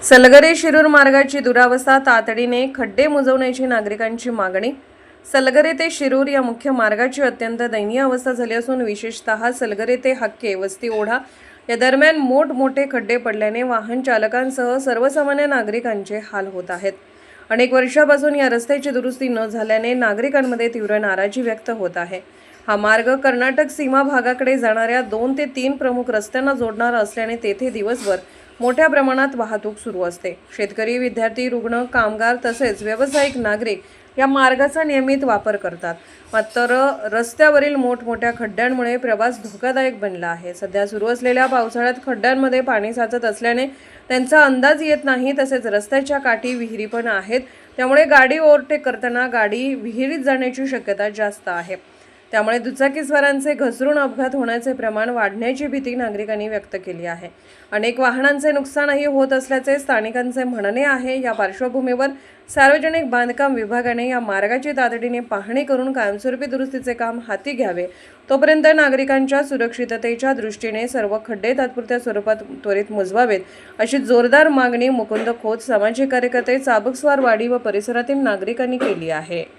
सलगरे शिरूर मार्गाची दुरावस्था, तातडीने खड्डे बुजवण्याची नागरिकांची मागणी। सलगरे ते शिरूर या मुख्य मार्गाची अत्यंत दयनीय अवस्था झाली असून विशेषतः सलगरे ते हक्के वस्ती ओढा या दरम्यान मोठमोठे खड्डे पडल्याने वाहन चालकांसह सर्वसामान्य नागरिकांचे हाल होत आहेत। अनेक वर्षांपासून या रस्त्याची दुरुस्ती न झाल्याने नागरिकांमध्ये तीव्र नाराजी व्यक्त होत आहे। हा मार्ग कर्नाटक सीमा भागाकडे जाणाऱ्या 2 ते 3 प्रमुख रस्त्यांना जोडणारा असल्याने तेथे दिवसभर मोठ्या प्रमाणात वाहतूक सुरू असते। शेतकरी, विद्यार्थी, रुग्ण, कामगार तसेच व्यावसायिक नागरिक या मार्गाचा नियमित वापर करतात। मात्र रस्त्यावरील मोठमोठ्या खड्ड्यांमुळे प्रवास धोकादायक बनला आहे। सध्या सुरू असलेल्या पावसाळ्यात खड्ड्यांमध्ये पाणी साचत असल्याने त्यांचा अंदाज येत नाही। तसेच रस्त्याच्या काठी विहिरी पण आहेत, त्यामुळे गाडी ओव्हरटेक करताना गाडी विहिरीत जाण्याची शक्यता जास्त आहे। त्यामुळे दुचाकीस्वारांचे घसरून अपघात होण्याचे प्रमाण वाढण्याची भीती नागरिकांनी व्यक्त केली आहे। अनेक वाहनांचे नुकसानही होत असल्याचे स्थानिकांचे म्हणणे आहे। या पार्श्वभूमीवर सार्वजनिक बांधकाम विभागाने या मार्गाची तातडीने पाहणी करून कायमस्वरूपी दुरुस्तीचे काम हाती घ्यावे। तोपर्यंत नागरिकांच्या सुरक्षिततेच्या दृष्टीने सर्व खड्डे तात्पुरत्या स्वरूपात त्वरित मुजवावेत, अशी जोरदार मागणी मुकुंद खोत, सामाजिक कार्यकर्ते, चाबकस्वारवाडी व परिसरातील नागरिकांनी केली आहे।